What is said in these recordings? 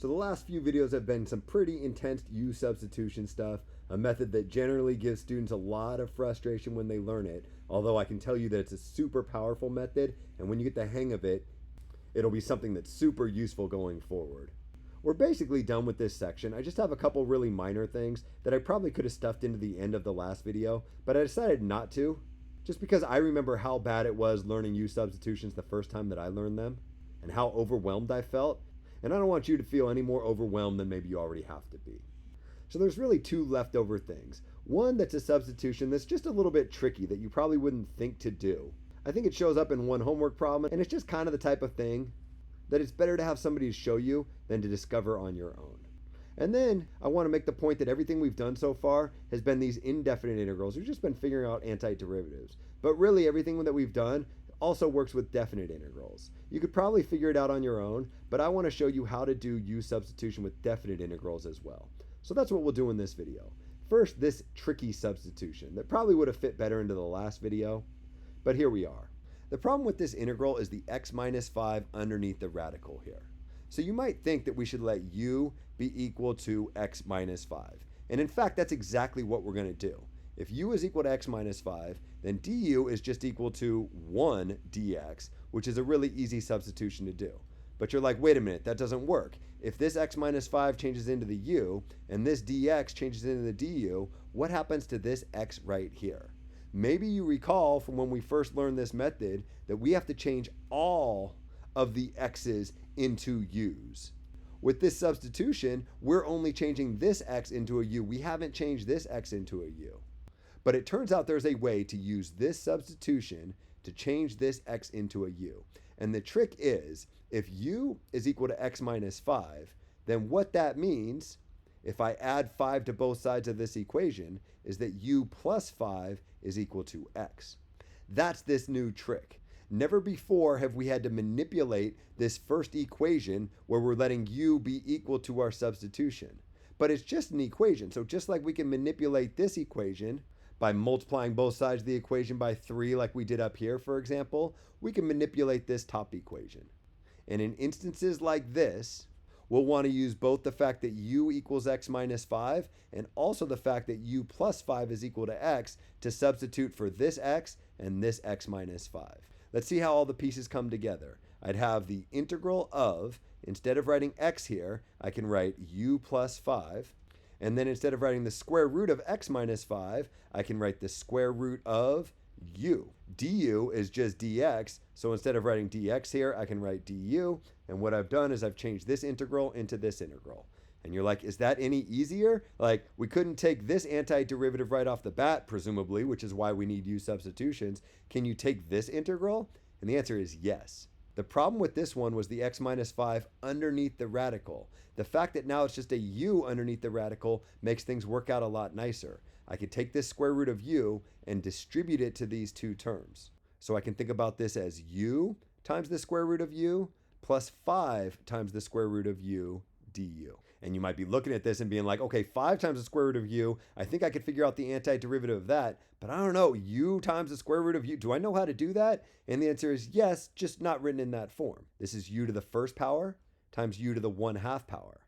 So the last few videos have been some pretty intense U substitution stuff, a method that generally gives students a lot of frustration when they learn it, although I can tell you that it's a super powerful method, and when you get the hang of it, it'll be something that's super useful going forward. We're basically done with this section. I just have a couple really minor things that I probably could have stuffed into the end of the last video, but I decided not to, just because I remember how bad it was learning U substitutions the first time that I learned them, and how overwhelmed I felt, and I don't want you to feel any more overwhelmed than maybe you already have to be. So there's really two leftover things. One that's a substitution that's just a little bit tricky that you probably wouldn't think to do. I think it shows up in one homework problem, and it's just kind of the type of thing that it's better to have somebody to show you than to discover on your own. And then I want to make the point that everything we've done so far has been these indefinite integrals. We've just been figuring out antiderivatives. But really everything that we've done also works with definite integrals. You could probably figure it out on your own, but I want to show you how to do U substitution with definite integrals as well. So that's what we'll do in this video. First, this tricky substitution that probably would have fit better into the last video, but here we are. The problem with this integral is the x minus 5 underneath the radical here. So you might think that we should let u be equal to x minus 5. And in fact, that's exactly what we're going to do. If u is equal to x minus 5, then du is just equal to 1 dx, which is a really easy substitution to do. But you're like, wait a minute, that doesn't work. If this x minus 5 changes into the u, and this dx changes into the du, what happens to this x right here? Maybe you recall from when we first learned this method that we have to change all of the x's into u's. With this substitution, we're only changing this x into a u. We haven't changed this x into a u. But it turns out there's a way to use this substitution to change this x into a u. And the trick is, if u is equal to x minus 5, then what that means, if I add 5 to both sides of this equation, is that u plus 5 is equal to x. That's this new trick. Never before have we had to manipulate this first equation where we're letting u be equal to our substitution. But it's just an equation, so just like we can manipulate this equation by multiplying both sides of the equation by 3 like we did up here, for example, we can manipulate this top equation. And in instances like this, we'll want to use both the fact that u equals x minus 5 and also the fact that u plus 5 is equal to x to substitute for this x and this x minus 5. Let's see how all the pieces come together. I'd have the integral of, instead of writing x here, I can write u plus 5. And then instead of writing the square root of x minus 5, I can write the square root of u. Du is just dx, so instead of writing dx here, I can write du. And what I've done is I've changed this integral into this integral. And you're like, is that any easier? Like, we couldn't take this antiderivative right off the bat, presumably, which is why we need u substitutions. Can you take this integral? And the answer is yes. The problem with this one was the x minus 5 underneath the radical. The fact that now it's just a u underneath the radical makes things work out a lot nicer. I could take this square root of u and distribute it to these two terms. So I can think about this as u times the square root of u plus 5 times the square root of u du. And you might be looking at this and being like, okay, 5 times the square root of u, I think I could figure out the antiderivative of that, but I don't know, u times the square root of u, do I know how to do that? And the answer is yes, just not written in that form. This is u to the first power times u to the 1/2 power.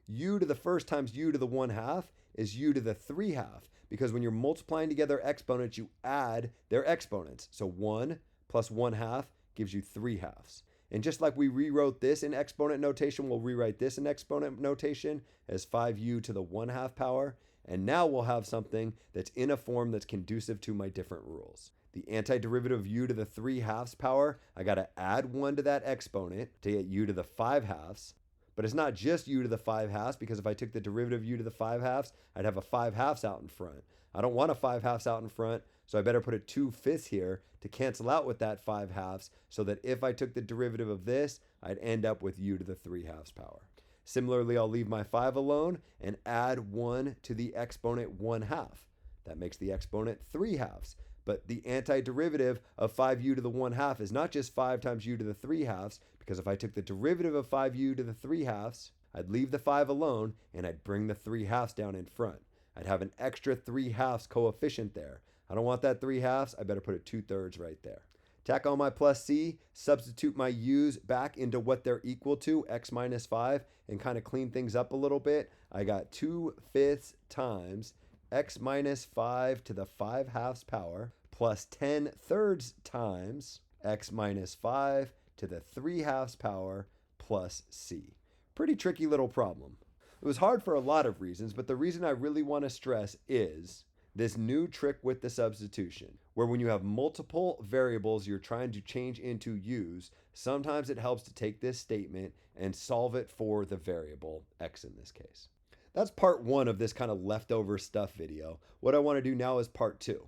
U to the first times u to the 1/2 is u to the 3/2, because when you're multiplying together exponents, you add their exponents. So 1 plus 1/2 gives you 3/2. And just like we rewrote this in exponent notation, we'll rewrite this in exponent notation as 5u to the 1/2 power. And now we'll have something that's in a form that's conducive to my different rules. The antiderivative of u to the 3/2 power, I got to add 1 to that exponent to get u to the 5/2. But it's not just u to the 5/2, because if I took the derivative of u to the 5/2, I'd have a 5/2 out in front. I don't want a 5/2 out in front, so I better put a 2/5 here to cancel out with that 5/2, so that if I took the derivative of this, I'd end up with u to the 3/2 power. Similarly, I'll leave my 5 alone and add 1 to the exponent 1/2. That makes the exponent 3/2. But the antiderivative of 5u to the 1/2 is not just 5 times u to the 3/2, because if I took the derivative of 5u to the 3/2, I'd leave the 5 alone and I'd bring the 3/2 down in front. I'd have an extra 3/2 coefficient there. I don't want that 3/2. I better put a 2/3 right there. tack on my plus c, substitute my u's back into what they're equal to, x minus 5, and kind of clean things up a little bit. I got 2/5 times x minus 5 to the 5/2 power plus 10/3 times x minus 5 to the 3/2 power plus c. Pretty tricky little problem. It was hard for a lot of reasons, but the reason I really want to stress is this new trick with the substitution, where when you have multiple variables you're trying to change into u's, sometimes it helps to take this statement and solve it for the variable, x in this case. That's part 1 of this kind of leftover stuff video. What I want to do now is part 2.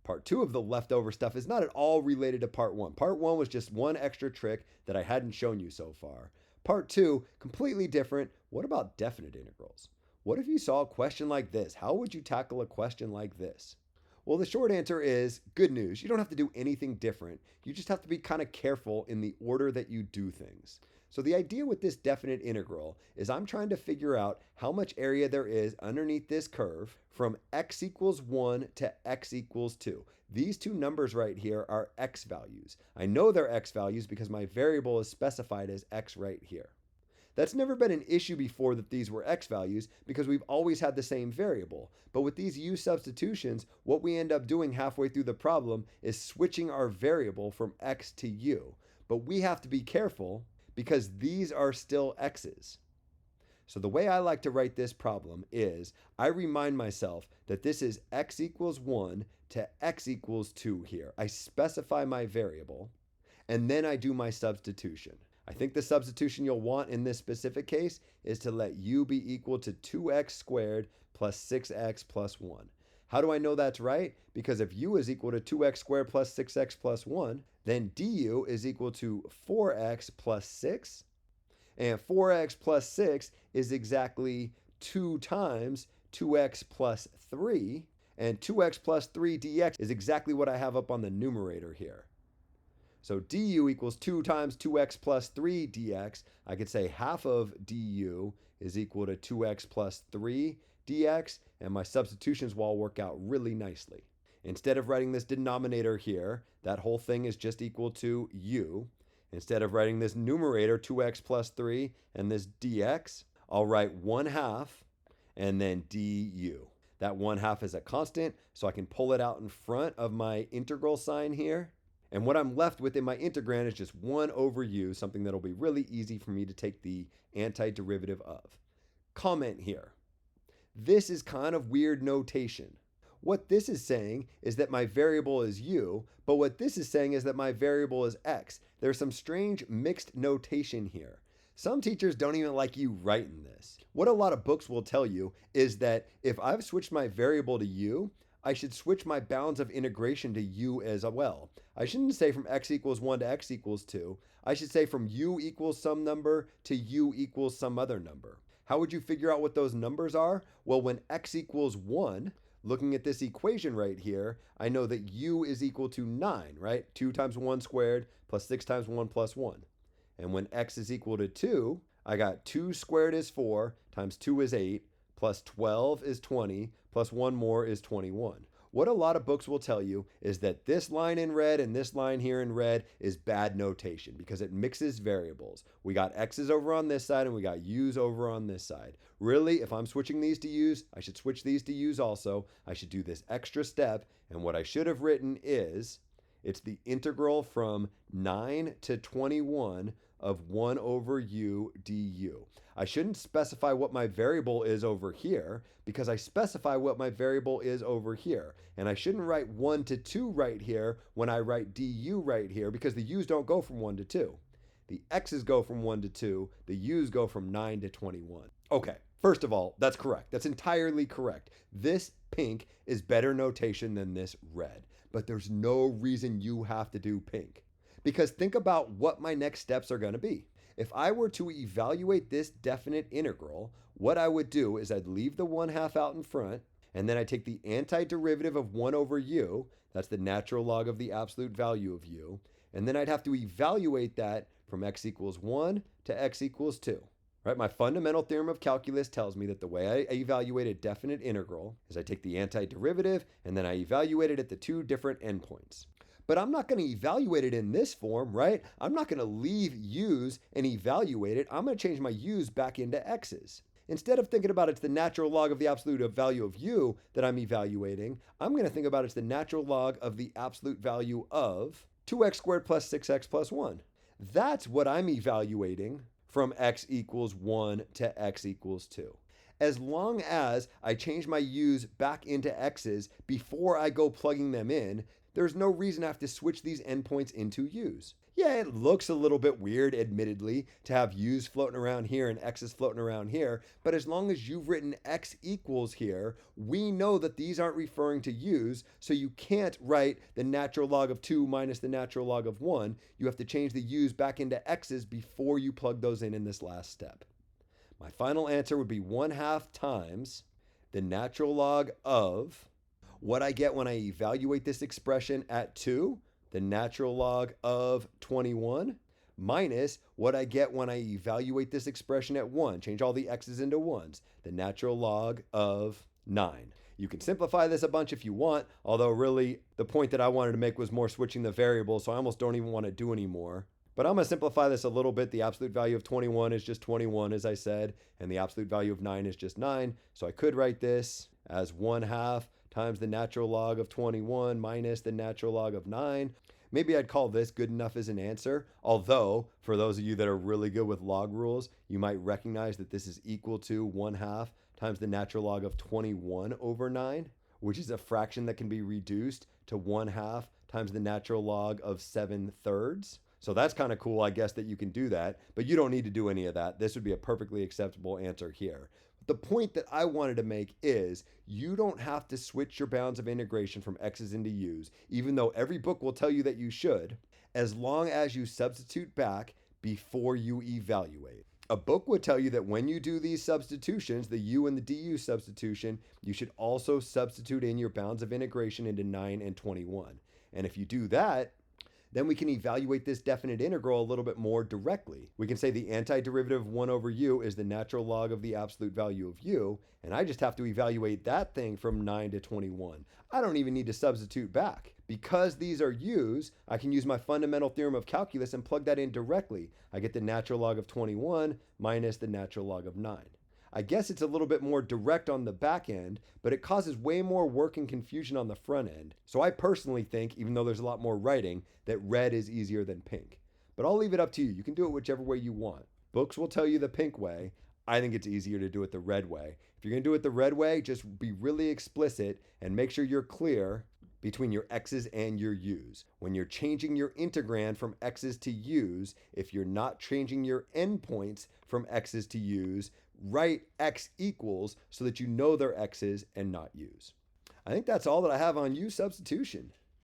Part 2 of the leftover stuff is not at all related to part 1. Part 1 was just one extra trick that I hadn't shown you so far. Part 2, completely different. What about definite integrals? What if you saw a question like this? How would you tackle a question like this? Well, the short answer is good news. You don't have to do anything different. You just have to be kind of careful in the order that you do things. So the idea with this definite integral is I'm trying to figure out how much area there is underneath this curve from x equals 1 to x equals 2. These two numbers right here are x values. I know they're x values because my variable is specified as x right here. That's never been an issue before that these were x values because we've always had the same variable. But with these u substitutions, what we end up doing halfway through the problem is switching our variable from x to u. But we have to be careful because these are still x's. So the way I like to write this problem is I remind myself that this is x equals 1 to x equals 2 here. I specify my variable and then I do my substitution. I think the substitution you'll want in this specific case is to let u be equal to 2x squared plus 6x plus 1. How do I know that's right? Because if u is equal to 2x squared plus 6x plus 1, then du is equal to 4x plus 6. And 4x plus 6 is exactly 2 times 2x plus 3. And 2x plus 3 dx is exactly what I have up on the numerator here. So du equals 2 times 2x plus 3 dx. I could say half of du is equal to 2x plus 3 dx, and my substitutions will all work out really nicely. Instead of writing this denominator here, that whole thing is just equal to u. Instead of writing this numerator, 2x plus 3, and this dx, I'll write 1/2 and then du. That 1/2 is a constant, so I can pull it out in front of my integral sign here. And what I'm left with in my integrand is just 1 over u, something that'll be really easy for me to take the antiderivative of. Comment here. This is kind of weird notation. What this is saying is that my variable is u, but what this is saying is that my variable is x. There's some strange mixed notation here. Some teachers don't even like you writing this. What a lot of books will tell you is that if I've switched my variable to u, I should switch my bounds of integration to u as well. I shouldn't say from x equals 1 to x equals 2. I should say from u equals some number to u equals some other number. How would you figure out what those numbers are? Well, when x equals 1, looking at this equation right here, I know that u is equal to 9, right? 2 times 1 squared plus 6 times 1 plus 1. And when x is equal to 2, I got 2 squared is 4 times 2 is 8 plus 12 is 20 plus 1 more is 21. What a lot of books will tell you is that this line in red and this line here in red is bad notation because it mixes variables. We got x's over on this side and we got u's over on this side. Really, if I'm switching these to u's, I should switch these to u's also. I should do this extra step, and what I should have written is it's the integral from 9 to 21 of 1 over u du. I shouldn't specify what my variable is over here because I specify what my variable is over here. And I shouldn't write 1 to 2 right here when I write du right here because the u's don't go from 1 to 2. The x's go from 1 to 2. The u's go from 9 to 21. Okay, first of all, that's correct. That's entirely correct. This pink is better notation than this red. But there's no reason you have to do pink. Because think about what my next steps are going to be. If I were to evaluate this definite integral, what I would do is I'd leave the 1/2 out in front, and then I take the antiderivative of 1 over u, that's the natural log of the absolute value of u, and then I'd have to evaluate that from x equals 1 to x equals 2. Right? My fundamental theorem of calculus tells me that the way I evaluate a definite integral is I take the antiderivative and then I evaluate it at the two different endpoints. But I'm not going to evaluate it in this form, right? I'm not going to leave u's and evaluate it. I'm going to change my u's back into x's. Instead of thinking about it's the natural log of the absolute value of u that I'm evaluating, I'm going to think about it's the natural log of the absolute value of 2x squared plus 6x plus 1. That's what I'm evaluating from x equals 1 to x equals 2. As long as I change my u's back into x's before I go plugging them in, there's no reason I have to switch these endpoints into u's. Yeah, it looks a little bit weird, admittedly, to have u's floating around here and x's floating around here, but as long as you've written x equals here, we know that these aren't referring to u's, so you can't write the natural log of 2 minus the natural log of 1. You have to change the u's back into x's before you plug those in this last step. My final answer would be 1/2 times the natural log of what I get when I evaluate this expression at 2, the natural log of 21, minus what I get when I evaluate this expression at 1. Change all the x's into 1s, the natural log of 9. You can simplify this a bunch if you want, although really the point that I wanted to make was more switching the variables, so I almost don't even want to do anymore. But I'm going to simplify this a little bit. The absolute value of 21 is just 21, as I said, and the absolute value of 9 is just 9. So I could write this as 1/2 times the natural log of 21 minus the natural log of 9. Maybe I'd call this good enough as an answer, although for those of you that are really good with log rules, you might recognize that this is equal to 1/2 times the natural log of 21 over 9, which is a fraction that can be reduced to 1/2 times the natural log of 7/3. So that's kind of cool, I guess, that you can do that, but you don't need to do any of that. This would be a perfectly acceptable answer here. The point that I wanted to make is you don't have to switch your bounds of integration from x's into u's, even though every book will tell you that you should, as long as you substitute back before you evaluate. A book would tell you that when you do these substitutions, the u and the du substitution, you should also substitute in your bounds of integration into 9 and 21. And if you do that, then we can evaluate this definite integral a little bit more directly. We can say the antiderivative of 1 over u is the natural log of the absolute value of u, and I just have to evaluate that thing from 9 to 21. I don't even need to substitute back. Because these are u's, I can use my fundamental theorem of calculus and plug that in directly. I get the natural log of 21 minus the natural log of 9. I guess it's a little bit more direct on the back end, but it causes way more work and confusion on the front end. So I personally think, even though there's a lot more writing, that red is easier than pink. But I'll leave it up to you. You can do it whichever way you want. Books will tell you the pink way. I think it's easier to do it the red way. If you're going to do it the red way, just be really explicit and make sure you're clear between your x's and your u's. When you're changing your integrand from x's to u's, if you're not changing your endpoints from x's to u's, write x equals so that you know they're x's and not u's. I think that's all that I have on u substitution.